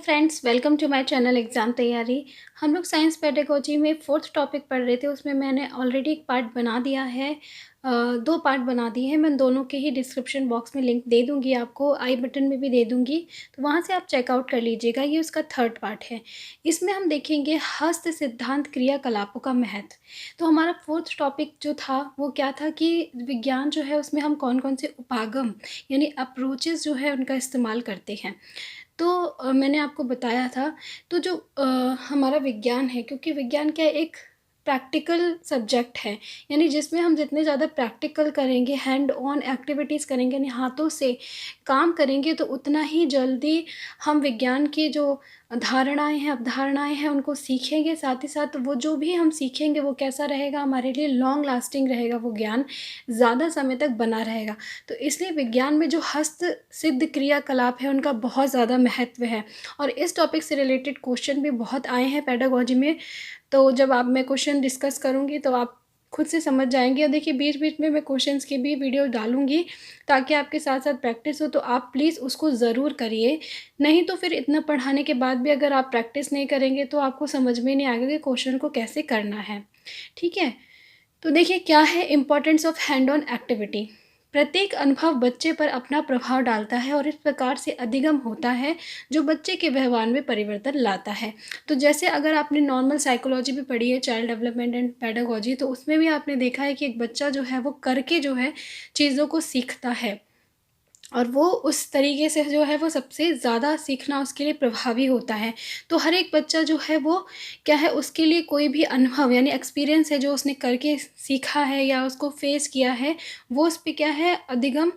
Friends, welcome to my channel exam Taiyari. हम लोग science pedagogy में 4th टॉपिक पढ़ रहे थे। उसमें मैंने ऑलरेडी एक पार्ट बना दिया है। 2 पार्ट बना दिए हैं। मैं दोनों के ही डिस्क्रिप्शन बॉक्स में लिंक दे दूँगी, आपको आई बटन में भी दे दूँगी, तो वहाँ से आप चेकआउट कर लीजिएगा। ये उसका 3rd पार्ट है। इसमें हम देखेंगे हस्त सिद्धांत क्रियाकलापों का महत्व। तो हमारा 4th टॉपिक जो था वो क्या था कि विज्ञान जो है उसमें हम कौन-कौन से उपागम यानी अप्रोचेज़ जो है उनका इस्तेमाल करते हैं। तो मैंने आपको बताया था। तो जो हमारा विज्ञान है, क्योंकि विज्ञान क्या है, एक प्रैक्टिकल सब्जेक्ट है, यानी जिसमें हम जितने ज़्यादा प्रैक्टिकल करेंगे, हैंड ऑन एक्टिविटीज़ करेंगे, यानी हाथों से काम करेंगे, तो उतना ही जल्दी हम विज्ञान की जो धारणाएँ हैं, अवधारणाएँ हैं, उनको सीखेंगे। साथ ही साथ वो जो भी हम सीखेंगे वो कैसा रहेगा, हमारे लिए लॉन्ग लास्टिंग रहेगा, वो ज्ञान ज़्यादा समय तक बना रहेगा। तो इसलिए विज्ञान में जो हस्त सिद्ध क्रियाकलाप है उनका बहुत ज़्यादा महत्व है। और इस टॉपिक से रिलेटेड क्वेश्चन भी बहुत आए हैं पेडागोजी में। तो जब आप मैं क्वेश्चन डिस्कस करूँगी तो आप खुद से समझ जाएंगे। और देखिए, बीच बीच में मैं क्वेश्चंस की भी वीडियो डालूँगी ताकि आपके साथ साथ प्रैक्टिस हो। तो आप प्लीज़ उसको ज़रूर करिए। नहीं तो फिर इतना पढ़ाने के बाद भी अगर आप प्रैक्टिस नहीं करेंगे तो आपको समझ में नहीं आएगा कि क्वेश्चन को कैसे करना है। ठीक है? तो देखिए, क्या है importance of hand on activity. प्रत्येक अनुभव बच्चे पर अपना प्रभाव डालता है और इस प्रकार से अधिगम होता है जो बच्चे के व्यवहार में परिवर्तन लाता है। तो जैसे अगर आपने नॉर्मल साइकोलॉजी भी पढ़ी है, चाइल्ड डेवलपमेंट एंड पेडागोजी, तो उसमें भी आपने देखा है कि एक बच्चा जो है वो करके जो है चीज़ों को सीखता है, और वो उस तरीके से जो है वो सबसे ज़्यादा सीखना उसके लिए प्रभावी होता है। तो हर एक बच्चा जो है वो क्या है, उसके लिए कोई भी अनुभव यानी एक्सपीरियंस है जो उसने करके सीखा है या उसको फेस किया है, वो उस पे क्या है अधिगम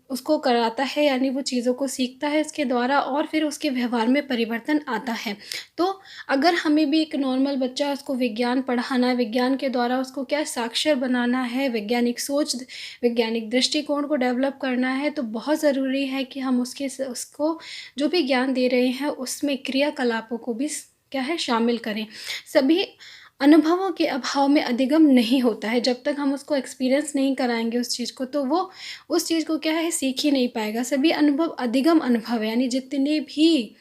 उसको कराता है, यानी वो चीज़ों को सीखता है इसके द्वारा और फिर उसके व्यवहार में परिवर्तन आता है। तो अगर हमें भी एक नॉर्मल बच्चा, उसको विज्ञान पढ़ाना है, विज्ञान के द्वारा उसको क्या साक्षर बनाना है, वैज्ञानिक सोच, वैज्ञानिक दृष्टिकोण को डेवलप करना है, तो बहुत ज़रूरी है कि हम उसको जो भी ज्ञान दे रहे हैं उसमें क्रियाकलापों को भी क्या है शामिल करें। सभी अनुभवों के अभाव में अधिगम नहीं होता है। जब तक हम उसको एक्सपीरियंस नहीं कराएंगे उस चीज़ को, तो वो उस चीज़ को क्या है सीख ही नहीं पाएगा। सभी अनुभव अधिगम अनुभव है, यानी जितने भी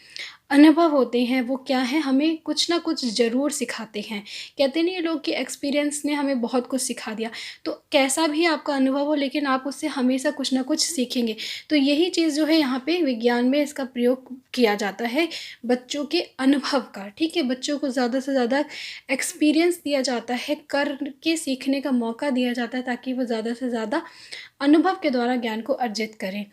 अनुभव होते हैं वो क्या है, हमें कुछ ना कुछ ज़रूर सिखाते हैं। कहते नहीं है लोग कि एक्सपीरियंस ने हमें बहुत कुछ सिखा दिया। तो कैसा भी आपका अनुभव हो, लेकिन आप उससे हमेशा कुछ ना कुछ सीखेंगे। तो यही चीज़ जो है यहाँ पे विज्ञान में इसका प्रयोग किया जाता है, बच्चों के अनुभव का। ठीक है, बच्चों को ज़्यादा से ज़्यादा एक्सपीरियंस दिया जाता है, करके सीखने का मौका दिया जाता है, ताकि वो ज़्यादा से ज़्यादा अनुभव के द्वारा ज्ञान को अर्जित करें।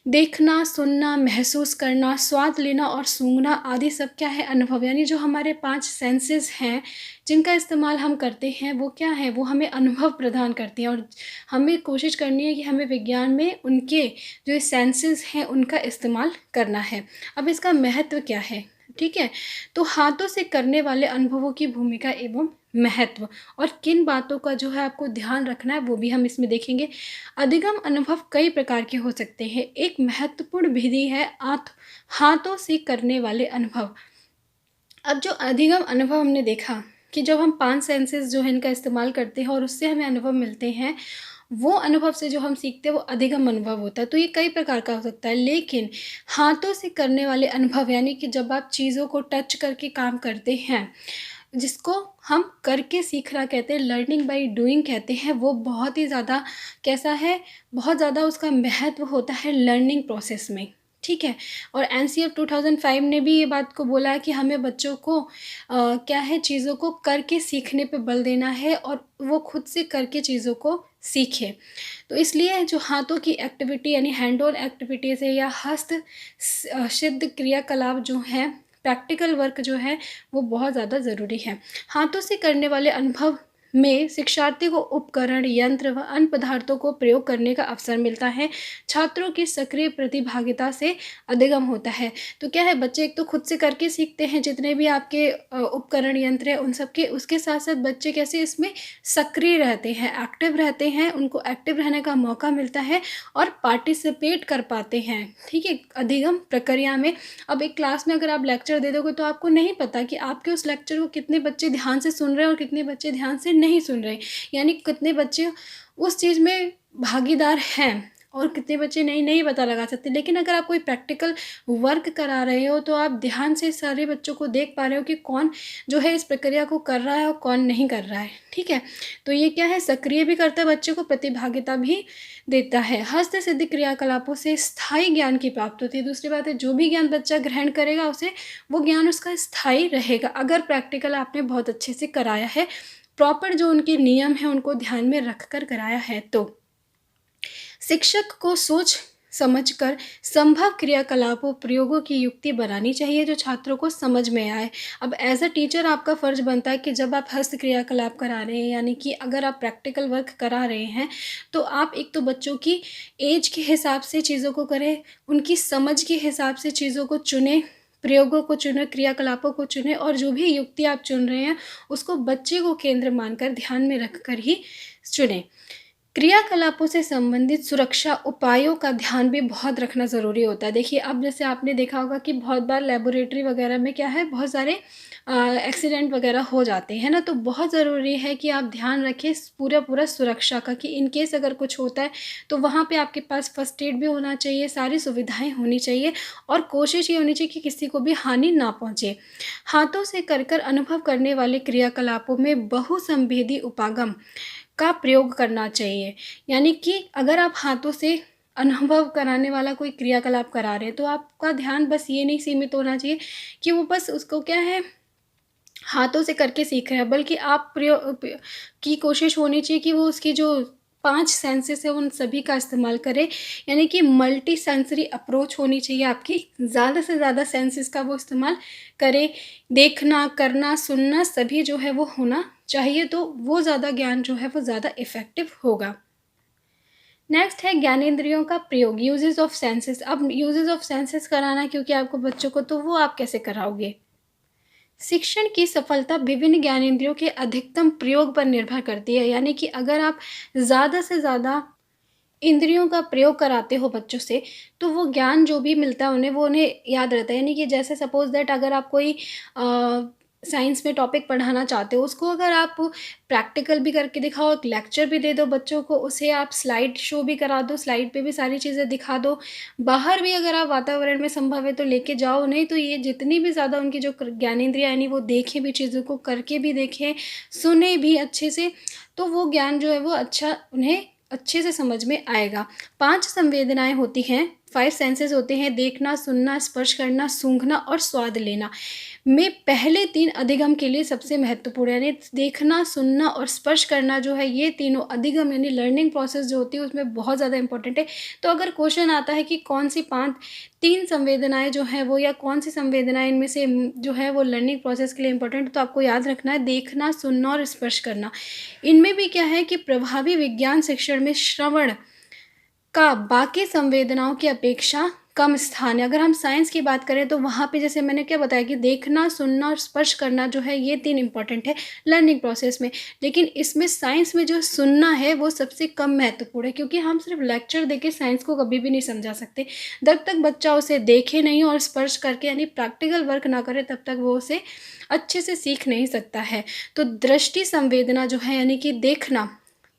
देखना, सुनना, महसूस करना, स्वाद लेना और सूंघना आदि सब क्या है अनुभव, यानी जो हमारे 5 सेंसेस हैं जिनका इस्तेमाल हम करते हैं, वो क्या है, वो हमें अनुभव प्रदान करती हैं। और हमें कोशिश करनी है कि हमें विज्ञान में उनके जो सेंसेस हैं उनका इस्तेमाल करना है। अब इसका महत्व क्या है, ठीक है? तो हाथों से करने वाले अनुभवों की भूमिका एवं महत्व और किन बातों का जो है आपको ध्यान रखना है वो भी हम इसमें देखेंगे। अधिगम अनुभव कई प्रकार के हो सकते हैं। एक महत्वपूर्ण विधि है हाथों से करने वाले अनुभव। अब जो अधिगम अनुभव हमने देखा कि जब हम 5 सेंसेस जो है इनका इस्तेमाल करते हैं और उससे हमें अनुभव मिलते हैं, वो अनुभव से जो हम सीखते हैं वो अधिगम अनुभव होता है। तो ये कई प्रकार का हो सकता है, लेकिन हाथों से करने वाले अनुभव यानी कि जब आप चीज़ों को टच करके काम करते हैं, जिसको हम करके सीखना कहते हैं, लर्निंग बाय डूइंग कहते हैं, वो बहुत ही ज़्यादा कैसा है, बहुत ज़्यादा उसका महत्व होता है लर्निंग प्रोसेस में। ठीक है? और एनसीएफ 2005 ने भी ये बात को बोला है कि हमें बच्चों को क्या है चीज़ों को करके सीखने पे बल देना है और वो खुद से करके चीज़ों को सीखें। तो इसलिए जो हाथों की एक्टिविटी यानी हैंड ऑन एक्टिविटीज़ है या सिद्ध क्रियाकलाप जो हैं, प्रैक्टिकल वर्क जो है, वो बहुत ज़्यादा ज़रूरी है। हाथों से करने वाले अनुभव में शिक्षार्थी को उपकरण, यंत्र व अन्य पदार्थों को प्रयोग करने का अवसर मिलता है। छात्रों की सक्रिय प्रतिभागिता से अधिगम होता है। तो क्या है, बच्चे एक तो खुद से करके सीखते हैं, जितने भी आपके उपकरण, यंत्र हैं उन सब के, उसके साथ साथ बच्चे कैसे इसमें सक्रिय रहते हैं, एक्टिव रहते हैं, उनको एक्टिव रहने का मौका मिलता है और पार्टिसिपेट कर पाते हैं। ठीक है, अधिगम प्रक्रिया में। अब एक क्लास में अगर आप लेक्चर दे दोगे तो आपको नहीं पता कि आपके उस लेक्चर को कितने बच्चे ध्यान से सुन रहे हैं और कितने बच्चे ध्यान से नहीं सुन रहे, यानी कितने बच्चे उस चीज़ में भागीदार हैं और कितने बच्चे नहीं पता लगा सकते। लेकिन अगर आप कोई प्रैक्टिकल वर्क करा रहे हो तो आप ध्यान से सारे बच्चों को देख पा रहे हो कि कौन जो है इस प्रक्रिया को कर रहा है और कौन नहीं कर रहा है, ठीक है। तो ये क्या है, सक्रिय भी करता है, बच्चे को प्रतिभागिता भी देता है। हस्त सिद्ध क्रियाकलापों से स्थायी ज्ञान की प्राप्ति होती है। दूसरी बात है, जो भी ज्ञान बच्चा ग्रहण करेगा उसे वो ज्ञान उसका स्थायी रहेगा, अगर प्रैक्टिकल आपने बहुत अच्छे से कराया है, प्रॉपर जो उनके नियम हैं उनको ध्यान में रख कर कराया है। तो शिक्षक को सोच समझकर संभव क्रियाकलापों प्रयोगों की युक्ति बनानी चाहिए जो छात्रों को समझ में आए। अब एज अ टीचर आपका फ़र्ज बनता है कि जब आप हस्त क्रियाकलाप करा रहे हैं, यानी कि अगर आप प्रैक्टिकल वर्क करा रहे हैं, तो आप एक तो बच्चों की एज के हिसाब से चीज़ों को करें, उनकी समझ के हिसाब से चीज़ों को चुनें, प्रयोगों को चुनें, क्रियाकलापों को चुनें, और जो भी युक्ति आप चुन रहे हैं उसको बच्चे को केंद्र मानकर ध्यान में रख कर ही चुनें। क्रियाकलापों से संबंधित सुरक्षा उपायों का ध्यान भी बहुत रखना ज़रूरी होता है। देखिए, अब जैसे आपने देखा होगा कि बहुत बार लेबोरेटरी वगैरह में क्या है, बहुत सारे एक्सीडेंट वगैरह हो जाते हैं ना, तो बहुत ज़रूरी है कि आप ध्यान रखें पूरा सुरक्षा का, कि इन केस अगर कुछ होता है तो वहाँ पे आपके पास फर्स्ट एड भी होना चाहिए, सारी सुविधाएं होनी चाहिए, और कोशिश ये होनी चाहिए कि किसी को भी हानि ना पहुँचे। हाथों से कर अनुभव करने वाले क्रियाकलापों में बहुसंवेदी उपागम का प्रयोग करना चाहिए। यानी कि अगर आप हाथों से अनुभव कराने वाला कोई क्रियाकलाप करा रहे हैं, तो आपका ध्यान बस ये नहीं सीमित होना चाहिए कि वो बस उसको क्या है, हाथों से करके सीख रहे हैं, बल्कि आप की कोशिश होनी चाहिए कि वो उसकी जो 5 सेंसेस है उन सभी का इस्तेमाल करें। यानी कि मल्टी सेंसरी अप्रोच होनी चाहिए आपकी, ज़्यादा से ज़्यादा सेंसेस का वो इस्तेमाल करें। देखना, करना, सुनना सभी जो है वो होना चाहिए, तो वो ज़्यादा ज्ञान जो है वो ज़्यादा इफ़ेक्टिव होगा। नेक्स्ट है ज्ञानेंद्रियों का प्रयोग, यूजेस ऑफ सेंसेस। अब यूजेस ऑफ सेंसेस कराना क्योंकि आपको बच्चों को, तो वो आप कैसे कराओगे? शिक्षण की सफलता विभिन्न ज्ञानेंद्रियों के अधिकतम प्रयोग पर निर्भर करती है। यानी कि अगर आप ज़्यादा से ज़्यादा इंद्रियों का प्रयोग कराते हो बच्चों से, तो वो ज्ञान जो भी मिलता है उन्हें, वो उन्हें याद रहता है। यानी कि जैसे सपोज़ दैट अगर आप कोई साइंस में टॉपिक पढ़ाना चाहते हो, उसको अगर आप प्रैक्टिकल भी करके दिखाओ, एक लेक्चर भी दे दो बच्चों को, उसे आप स्लाइड शो भी करा दो, स्लाइड पे भी सारी चीज़ें दिखा दो, बाहर भी अगर आप वातावरण में संभव है तो लेके जाओ उन्हें, तो ये जितनी भी ज़्यादा उनकी जो ज्ञानेंद्रियाँ यानी वो देखें भी चीज़ों को, करके भी देखें, सुने भी अच्छे से, तो वो ज्ञान जो है वो अच्छा उन्हें अच्छे से समझ में आएगा। 5 संवेदनाएँ होती हैं, 5 सेंसेस होते हैं, देखना, सुनना, स्पर्श करना, सूंघना और स्वाद लेना। में पहले 3 अधिगम के लिए सबसे महत्वपूर्ण है, यानी देखना, सुनना और स्पर्श करना जो है, ये तीनों अधिगम यानी लर्निंग प्रोसेस जो होती है उसमें बहुत ज़्यादा इंपॉर्टेंट है। तो अगर क्वेश्चन आता है कि कौन सी 3 संवेदनाएँ जो हैं वो, या कौन सी संवेदनाएँ इनमें से जो है वो लर्निंग प्रोसेस के लिए इंपॉर्टेंट है, तो आपको याद रखना है देखना, सुनना और स्पर्श करना। इनमें भी क्या है कि प्रभावी विज्ञान शिक्षण में श्रवण का बाकी संवेदनाओं की अपेक्षा कम स्थान है। अगर हम साइंस की बात करें तो वहाँ पे जैसे मैंने क्या बताया कि देखना, सुनना और स्पर्श करना जो है, ये 3 इंपॉर्टेंट है लर्निंग प्रोसेस में। लेकिन इसमें साइंस में जो सुनना है वो सबसे कम महत्वपूर्ण है, क्योंकि हम सिर्फ लेक्चर देके साइंस को कभी भी नहीं समझा सकते। जब तक बच्चा उसे देखे नहीं और स्पर्श करके यानी प्रैक्टिकल वर्क ना करे, तब तक वो उसे अच्छे से सीख नहीं सकता है। तो दृष्टि संवेदना जो है, यानी कि देखना,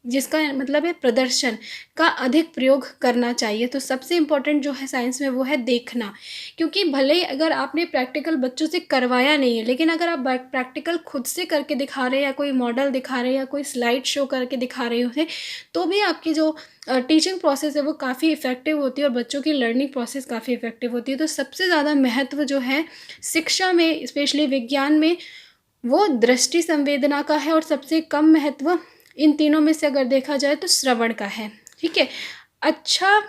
जिसका मतलब है प्रदर्शन का अधिक प्रयोग करना चाहिए। तो सबसे इम्पोर्टेंट जो है साइंस में वो है देखना, क्योंकि भले ही अगर आपने प्रैक्टिकल बच्चों से करवाया नहीं है, लेकिन अगर आप प्रैक्टिकल खुद से करके दिखा रहे हैं, या कोई मॉडल दिखा रहे हैं, या कोई स्लाइड शो करके दिखा रहे हो, तो भी आपकी जो टीचिंग प्रोसेस है वो काफ़ी इफ़ेक्टिव होती है, और बच्चों की लर्निंग प्रोसेस काफ़ी इफ़ेक्टिव होती है। तो सबसे ज़्यादा महत्व जो है शिक्षा में, स्पेशली विज्ञान में, वो दृष्टि संवेदना का है, और सबसे कम महत्व इन तीनों में से अगर देखा जाए तो श्रवण का है। ठीक है। अच्छा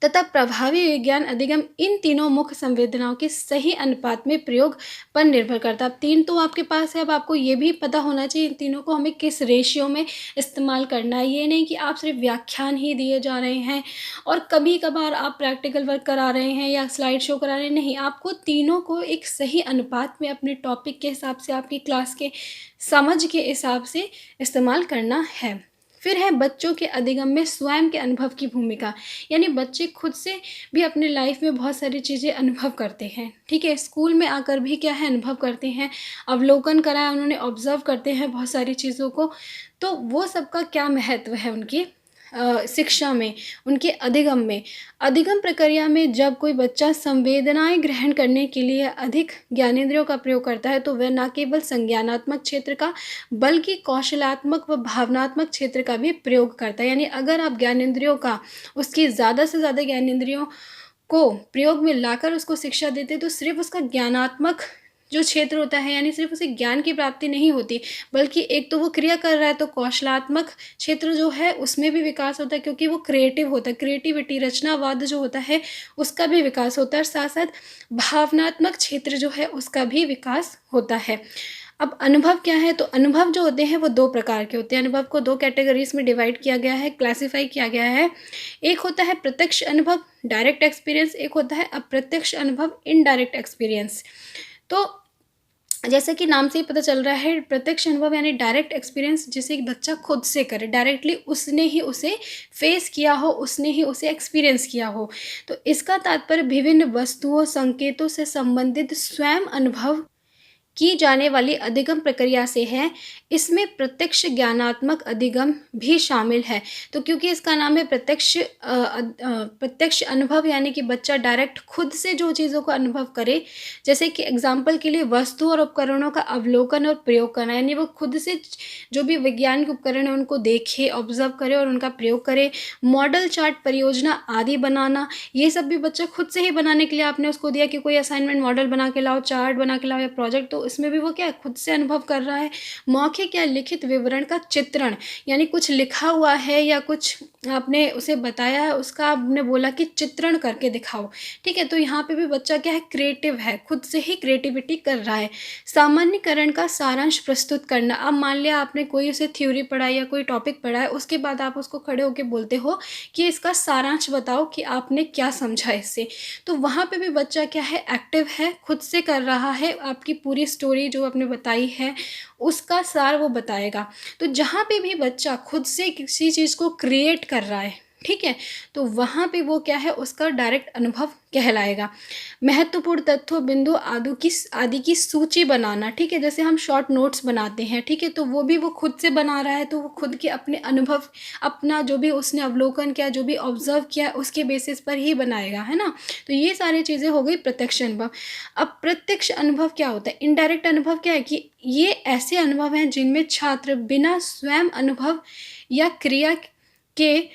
तथा प्रभावी विज्ञान अधिगम इन तीनों मुख्य संवेदनाओं के सही अनुपात में प्रयोग पर निर्भर करता है। अब 3 तो आपके पास है, अब आपको ये भी पता होना चाहिए इन तीनों को हमें किस रेशियो में इस्तेमाल करना है। ये नहीं कि आप सिर्फ व्याख्यान ही दिए जा रहे हैं और कभी कभार आप प्रैक्टिकल वर्क करा रहे हैं या स्लाइड शो करा रहे हैं, नहीं, आपको तीनों को एक सही अनुपात में अपने टॉपिक के हिसाब से, आपकी क्लास के समझ के हिसाब से इस्तेमाल करना है। फिर है बच्चों के अधिगम में स्वयं के अनुभव की भूमिका, यानी बच्चे खुद से भी अपने लाइफ में बहुत सारी चीज़ें अनुभव करते हैं। ठीक है, स्कूल में आकर भी क्या है, अनुभव करते हैं, अवलोकन करा है उन्होंने, ऑब्जर्व करते हैं बहुत सारी चीज़ों को, तो वो सबका क्या महत्व है उनकी शिक्षा में, उनके अधिगम में, अधिगम प्रक्रिया में जब कोई बच्चा संवेदनाएँ ग्रहण करने के लिए अधिक ज्ञानेंद्रियों का प्रयोग करता है, तो वह न केवल संज्ञानात्मक क्षेत्र का बल्कि कौशलात्मक व भावनात्मक क्षेत्र का भी प्रयोग करता है। यानी अगर आप ज्ञानेंद्रियों का, उसकी ज़्यादा से ज़्यादा ज्ञानेंद्रियों को प्रयोग में लाकर उसको शिक्षा देते, तो सिर्फ़ उसका ज्ञानात्मक जो क्षेत्र होता है, यानी सिर्फ़ उसे ज्ञान की प्राप्ति नहीं होती, बल्कि एक तो वो क्रिया कर रहा है, तो कौशलात्मक क्षेत्र जो है उसमें भी विकास होता है, क्योंकि वो क्रिएटिव होता है, क्रिएटिविटी, रचनावाद जो होता है उसका भी विकास होता है, और साथ-साथ भावनात्मक क्षेत्र जो है उसका भी विकास होता है। अब अनुभव क्या है? तो अनुभव जो होते हैं वो 2 प्रकार के होते हैं। अनुभव को 2 कैटेगरीज़ में डिवाइड किया गया है, क्लासिफ़ाई किया गया है। एक होता है प्रत्यक्ष अनुभव, डायरेक्ट एक्सपीरियंस, एक होता है अप्रत्यक्ष अनुभव, इनडायरेक्ट एक्सपीरियंस। तो जैसे कि नाम से ही पता चल रहा है, प्रत्यक्ष अनुभव यानी डायरेक्ट एक्सपीरियंस, जिसे एक बच्चा खुद से करे, डायरेक्टली उसने ही उसे फेस किया हो, उसने ही उसे एक्सपीरियंस किया हो। तो इसका तात्पर्य विभिन्न वस्तुओं, संकेतों से संबंधित स्वयं अनुभव की जाने वाली अधिगम प्रक्रिया से है। इसमें प्रत्यक्ष ज्ञानात्मक अधिगम भी शामिल है। तो क्योंकि इसका नाम है प्रत्यक्ष अनुभव, यानी कि बच्चा डायरेक्ट खुद से जो चीज़ों को अनुभव करे, जैसे कि एग्जाम्पल के लिए वस्तु और उपकरणों का अवलोकन और प्रयोग करना, यानी वो खुद से जो भी वैज्ञानिक उपकरण है उनको देखे, ऑब्जर्व करे और उनका प्रयोग करे। मॉडल, चार्ट, परियोजना आदि बनाना, ये सब भी बच्चा खुद से ही बनाने के लिए आपने उसको दिया कि कोई असाइनमेंट, मॉडल बना के लाओ, चार्ट बना के लाओ या प्रोजेक्ट, तो इसमें भी वो क्या है, खुद से अनुभव कर रहा है। मौखिक या लिखित विवरण का चित्रण, यानी कुछ लिखा हुआ है या कुछ आपने उसे बताया है, उसका आपने बोला कि चित्रण करके दिखाओ, ठीक है। तो यहाँ पे भी बच्चा क्या है, क्रिएटिव है, खुद से ही क्रिएटिविटी कर रहा है। सामान्यीकरण का सारांश प्रस्तुत करना, अब मान लिया आपने कोई उसे थ्योरी पढ़ाई या कोई टॉपिक पढ़ा है, उसके बाद आप उसको खड़े होकर बोलते हो कि इसका सारांश बताओ कि आपने क्या समझा इससे। तो वहाँ पे भी बच्चा क्या है, एक्टिव है, खुद से कर रहा है, आपकी पूरी स्टोरी जो आपने बताई है उसका सार वो बताएगा। तो जहाँ पे भी बच्चा खुद से किसी चीज़ को क्रिएट कर रहा है, ठीक है, तो वहाँ पे वो क्या है, उसका डायरेक्ट अनुभव कहलाएगा। महत्वपूर्ण तत्वों, बिंदु आदि की सूची बनाना, ठीक है, जैसे हम शॉर्ट नोट्स बनाते हैं, ठीक है, तो वो भी वो खुद से बना रहा है, तो वो खुद के अपने अनुभव, अपना जो भी उसने अवलोकन किया, जो भी ऑब्जर्व किया, उसके बेसिस पर ही बनाएगा, है ना। तो ये सारी चीज़ें हो गई प्रत्यक्ष अनुभव। अब प्रत्यक्ष अनुभव क्या होता है? इनडायरेक्ट अनुभव क्या है कि ये ऐसे अनुभव हैं जिनमें छात्र बिना स्वयं अनुभव या क्रिया के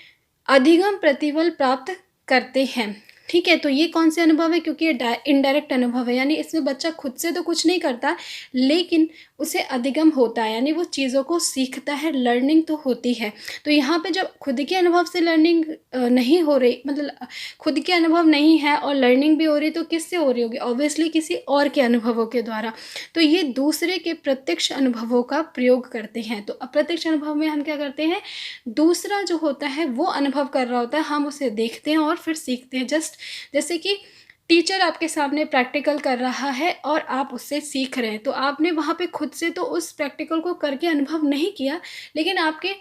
अधिगम प्रतिफल प्राप्त करते हैं, ठीक है। तो ये कौन से अनुभव है? क्योंकि ये इनडायरेक्ट अनुभव है, यानी इसमें बच्चा खुद से तो कुछ नहीं करता, लेकिन उसे अधिगम होता है, यानी वो चीज़ों को सीखता है, लर्निंग तो होती है। तो यहाँ पे जब खुद के अनुभव से लर्निंग नहीं हो रही, मतलब खुद के अनुभव नहीं है और लर्निंग भी हो रही, तो किससे हो रही होगी? ऑब्वियसली किसी और के अनुभवों के द्वारा। तो ये दूसरे के प्रत्यक्ष अनुभवों का प्रयोग करते हैं। तो अप्रत्यक्ष अनुभव में हम क्या करते हैं, दूसरा जो होता है वो अनुभव कर रहा होता है, हम उसे देखते हैं और फिर सीखते हैं। जैसे कि टीचर आपके सामने प्रैक्टिकल कर रहा है और आप उससे सीख रहे हैं, तो आपने वहाँ पे खुद से तो उस प्रैक्टिकल को करके अनुभव नहीं किया, लेकिन आपके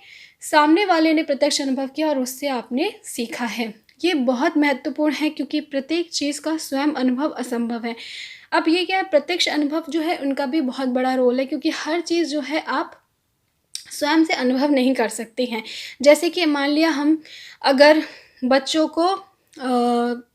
सामने वाले ने प्रत्यक्ष अनुभव किया और उससे आपने सीखा है। ये बहुत महत्वपूर्ण है, क्योंकि प्रत्येक चीज़ का स्वयं अनुभव असंभव है। अब ये क्या है, प्रत्यक्ष अनुभव जो है उनका भी बहुत बड़ा रोल है, क्योंकि हर चीज़ जो है आप स्वयं से अनुभव नहीं कर सकते हैं। जैसे कि मान लिया हम अगर बच्चों को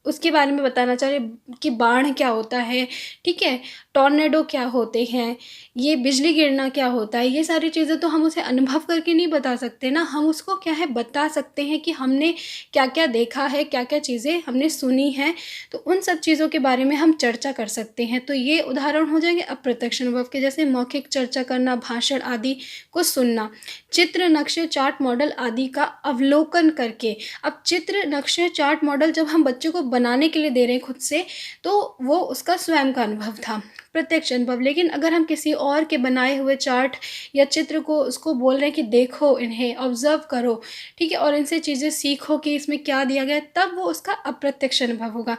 उसके बारे में बताना चाह रहे कि बाढ़ क्या होता है, ठीक है, टॉर्नेडो क्या होते हैं, ये बिजली गिरना क्या होता है, ये सारी चीज़ें तो हम उसे अनुभव करके नहीं बता सकते ना। हम उसको क्या है, बता सकते हैं कि हमने क्या क्या देखा है, क्या क्या चीज़ें हमने सुनी हैं, तो उन सब चीज़ों के बारे में हम चर्चा कर सकते हैं। तो ये उदाहरण हो जाएंगे अप्रत्यक्ष अनुभव के, जैसे मौखिक चर्चा करना, भाषण आदि को सुनना, चित्र, नक्शे, चार्ट, मॉडल आदि का अवलोकन करके। अब चित्र, नक्शे, चार्ट, मॉडल जब हम बच्चे को बनाने के लिए दे रहे हैं खुद से, तो वो उसका स्वयं का अनुभव था, प्रत्यक्ष अनुभव। लेकिन अगर हम किसी और के बनाए हुए चार्ट या चित्र को उसको बोल रहे हैं कि देखो, इन्हें ऑब्जर्व करो, ठीक है, और इनसे चीज़ें सीखो कि इसमें क्या दिया गया है, तब वो उसका अप्रत्यक्ष अनुभव होगा,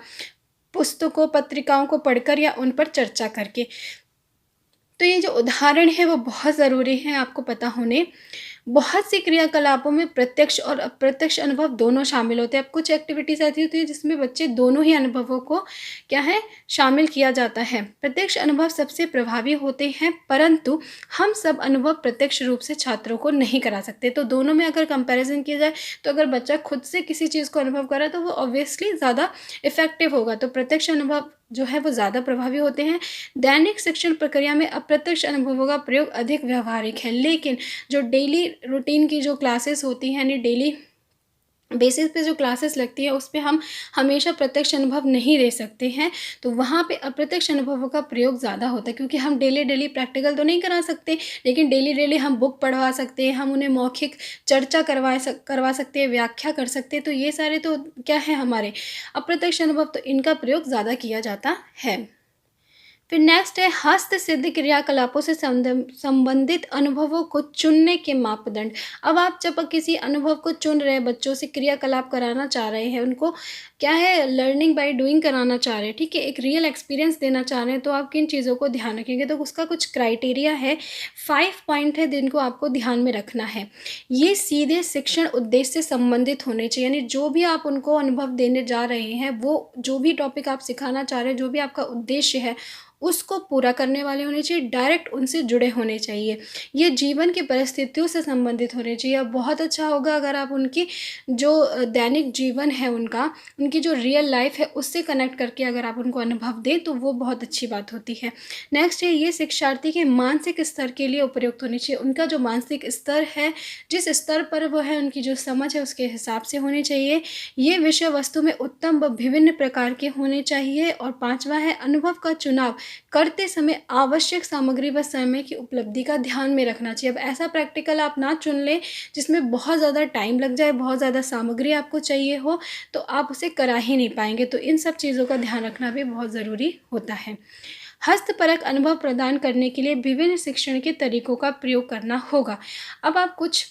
पुस्तकों, पत्रिकाओं को पढ़कर या उन पर चर्चा करके। तो ये जो उदाहरण है वो बहुत ज़रूरी है आपको पता होने। बहुत सी क्रियाकलापों में प्रत्यक्ष और अप्रत्यक्ष अनुभव दोनों शामिल होते हैं। अब कुछ एक्टिविटीज़ ऐसी होती है जिसमें बच्चे दोनों ही अनुभवों को क्या है शामिल किया जाता है। प्रत्यक्ष अनुभव सबसे प्रभावी होते हैं, परंतु हम सब अनुभव प्रत्यक्ष रूप से छात्रों को नहीं करा सकते। तो दोनों में अगर कंपैरिजन किया जाए तो अगर बच्चा खुद से किसी चीज़ को अनुभव कर रहा है तो वो ऑब्वियसली ज़्यादा इफ़ेक्टिव होगा। तो प्रत्यक्ष अनुभव जो है वो ज़्यादा प्रभावी होते हैं। दैनिक शिक्षण प्रक्रिया में अप्रत्यक्ष अनुभवों का प्रयोग अधिक व्यावहारिक है, लेकिन जो डेली रूटीन की जो क्लासेस होती हैं यानी डेली बेसिस पे जो क्लासेस लगती है उस पे हम हमेशा प्रत्यक्ष अनुभव नहीं दे सकते हैं। तो वहाँ पे अप्रत्यक्ष अनुभवों का प्रयोग ज़्यादा होता है, क्योंकि हम डेली प्रैक्टिकल तो नहीं करा सकते, लेकिन डेली हम बुक पढ़वा सकते हैं, हम उन्हें मौखिक चर्चा करवा सकते हैं, व्याख्या कर सकते हैं। तो ये सारे तो क्या है हमारे अप्रत्यक्ष अनुभव, तो इनका प्रयोग ज़्यादा किया जाता है। फिर नेक्स्ट है हस्त सिद्ध क्रियाकलापों से संबंधित अनुभवों को चुनने के मापदंड। अब आप जब किसी अनुभव को चुन रहे हैं, बच्चों से क्रियाकलाप कराना चाह रहे हैं, उनको क्या है लर्निंग बाय डूइंग कराना चाह रहे हैं, ठीक है, एक रियल एक्सपीरियंस देना चाह रहे हैं, तो आप किन चीज़ों को ध्यान रखेंगे। तो उसका कुछ क्राइटेरिया है, 5 पॉइंट है जिनको आपको ध्यान में रखना है। ये सीधे शिक्षण उद्देश्य से संबंधित होने चाहिए, यानी जो भी आप उनको अनुभव देने जा रहे हैं, वो जो भी टॉपिक आप सिखाना चाह रहे हैं, जो भी आपका उद्देश्य है उसको पूरा करने वाले होने चाहिए, डायरेक्ट उनसे जुड़े होने चाहिए। ये जीवन की परिस्थितियों से संबंधित होने चाहिए। अब बहुत अच्छा होगा अगर आप उनकी जो दैनिक जीवन है उनका, उनकी जो रियल लाइफ है उससे कनेक्ट करके अगर आप उनको अनुभव दें तो वो बहुत अच्छी बात होती है। नेक्स्ट है ये शिक्षार्थी के मानसिक स्तर के लिए उपयुक्त होनी चाहिए। उनका जो मानसिक स्तर है, जिस स्तर पर वो है, उनकी जो समझ है उसके हिसाब से होनी चाहिए। ये विषय वस्तु में उत्तम व विभिन्न प्रकार के होने चाहिए। और 5वां है अनुभव का चुनाव करते समय आवश्यक सामग्री व समय की उपलब्धि का ध्यान में रखना चाहिए। अब ऐसा प्रैक्टिकल आप ना चुन लें जिसमें बहुत ज़्यादा टाइम लग जाए, बहुत ज़्यादा सामग्री आपको चाहिए हो, तो आप उसे करा ही नहीं पाएंगे। तो इन सब चीज़ों का ध्यान रखना भी बहुत ज़रूरी होता है। हस्तपरक अनुभव प्रदान करने के लिए विभिन्न शिक्षण के तरीकों का प्रयोग करना होगा। अब आप कुछ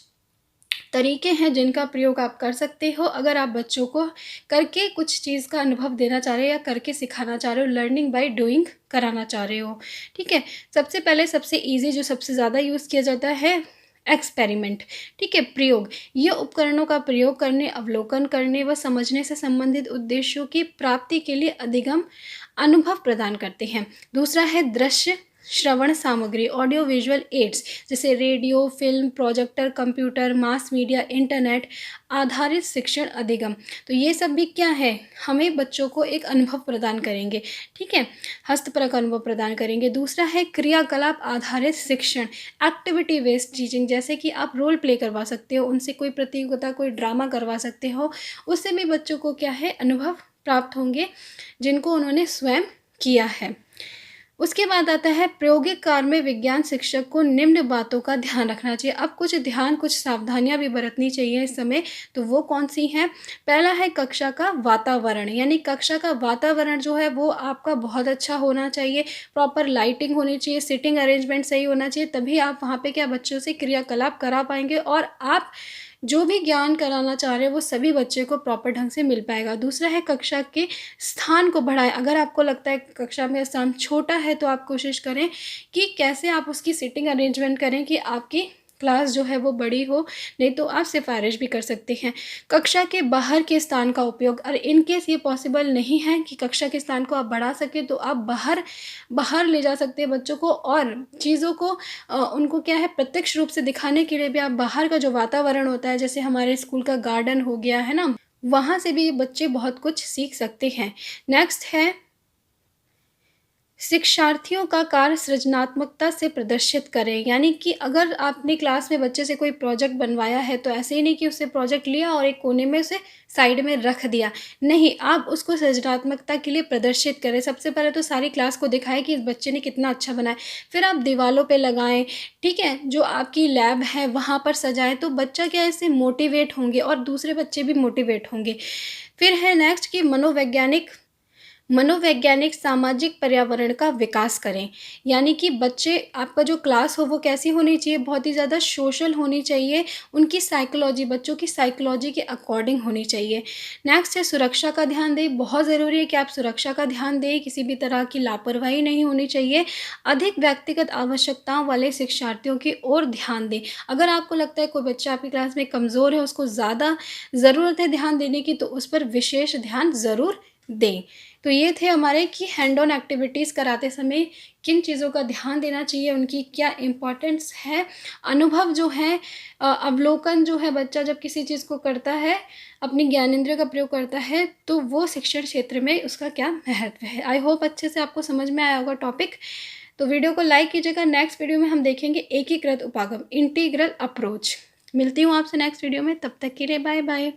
तरीके हैं जिनका प्रयोग आप कर सकते हो अगर आप बच्चों को करके कुछ चीज़ का अनुभव देना चाह रहे हो या करके सिखाना चाह रहे हो, लर्निंग बाय डूइंग कराना चाह रहे हो, ठीक है। सबसे पहले सबसे इजी जो सबसे ज़्यादा यूज़ किया जाता है एक्सपेरिमेंट, ठीक है, प्रयोग। ये उपकरणों का प्रयोग करने, अवलोकन करने व समझने से संबंधित उद्देश्यों की प्राप्ति के लिए अधिगम अनुभव प्रदान करते हैं। दूसरा है दृश्य श्रवण सामग्री, ऑडियो विजुअल एड्स, जैसे radio, film, projector, computer, mass media, internet आधारित शिक्षण अधिगम। तो ये सब भी क्या है, हमें बच्चों को एक अनुभव प्रदान करेंगे, ठीक है, हस्तपरक अनुभव प्रदान करेंगे। दूसरा है क्रियाकलाप आधारित शिक्षण, एक्टिविटी बेस्ड टीचिंग, जैसे कि आप रोल प्ले करवा सकते हो, उनसे कोई प्रतियोगिता, कोई ड्रामा करवा सकते हो, उससे भी बच्चों को क्या है अनुभव प्राप्त होंगे जिनको उन्होंने स्वयं किया है। उसके बाद आता है प्रायोगिक कार्य में विज्ञान शिक्षक को निम्न बातों का ध्यान रखना चाहिए। अब कुछ सावधानियां भी बरतनी चाहिए इस समय, तो वो कौन सी हैं। पहला है कक्षा का वातावरण, यानी कक्षा का वातावरण जो है वो आपका बहुत अच्छा होना चाहिए, प्रॉपर लाइटिंग होनी चाहिए, सिटिंग अरेंजमेंट सही होना चाहिए, तभी आप वहाँ पे क्या बच्चों से क्रियाकलाप करा पाएंगे और आप जो भी ज्ञान कराना चाह रहे हैं वो सभी बच्चे को प्रॉपर ढंग से मिल पाएगा। दूसरा है कक्षा के स्थान को बढ़ाएं। अगर आपको लगता है कक्षा में स्थान छोटा है तो आप कोशिश करें कि कैसे आप उसकी सीटिंग अरेंजमेंट करें कि आपकी क्लास जो है वो बड़ी हो, नहीं तो आप सिफारिश भी कर सकते हैं। कक्षा के बाहर के स्थान का उपयोग, और इन केस ये पॉसिबल नहीं है कि कक्षा के स्थान को आप बढ़ा सकें तो आप बाहर ले जा सकते हैं बच्चों को, और चीज़ों को उनको क्या है प्रत्यक्ष रूप से दिखाने के लिए भी आप बाहर का जो वातावरण होता है, जैसे हमारे स्कूल का गार्डन हो गया है ना, वहाँ से भी बच्चे बहुत कुछ सीख सकते हैं। नेक्स्ट है शिक्षार्थियों का कार्य सृजनात्मकता से प्रदर्शित करें, यानी कि अगर आपने क्लास में बच्चे से कोई प्रोजेक्ट बनवाया है तो ऐसे ही नहीं कि उससे प्रोजेक्ट लिया और एक कोने में उसे साइड में रख दिया, नहीं, आप उसको सृजनात्मकता के लिए प्रदर्शित करें। सबसे पहले तो सारी क्लास को दिखाएं कि इस बच्चे ने कितना अच्छा बनाया, फिर आप दीवारों पे लगाएं, ठीक है, जो आपकी लैब है वहाँ पर सजाएं, तो बच्चा क्या इससे मोटिवेट होंगे और दूसरे बच्चे भी मोटिवेट होंगे। फिर है नेक्स्ट कि मनोवैज्ञानिक सामाजिक पर्यावरण का विकास करें। यानी कि बच्चे, आपका जो क्लास हो वो कैसी होनी चाहिए, बहुत ही ज़्यादा सोशल होनी चाहिए, उनकी साइकोलॉजी, बच्चों की साइकोलॉजी के अकॉर्डिंग होनी चाहिए। नेक्स्ट है सुरक्षा का ध्यान दें। बहुत ज़रूरी है कि आप सुरक्षा का ध्यान दें, किसी भी तरह की लापरवाही नहीं होनी चाहिए। अधिक व्यक्तिगत आवश्यकताओं वाले शिक्षार्थियों की ओर ध्यान दें। अगर आपको लगता है कोई बच्चा आपकी क्लास में कमज़ोर है, उसको ज़्यादा ज़रूरत है ध्यान देने की, तो उस पर विशेष ध्यान ज़रूर दें। तो ये थे हमारे कि हैंड ऑन एक्टिविटीज़ कराते समय किन चीज़ों का ध्यान देना चाहिए, उनकी क्या इम्पोर्टेंस है, अनुभव जो है, अवलोकन जो है, बच्चा जब किसी चीज़ को करता है, अपनी ज्ञानेंद्रिय का प्रयोग करता है, तो वो शिक्षण क्षेत्र में उसका क्या महत्व है। आई होप अच्छे से आपको समझ में आया होगा टॉपिक। तो वीडियो को लाइक कीजिएगा। नेक्स्ट वीडियो में हम देखेंगे एकीकृत उपागम, इंटीग्रल अप्रोच। मिलती हूँ आपसे नेक्स्ट वीडियो में, तब तक के लिए बाय बाय।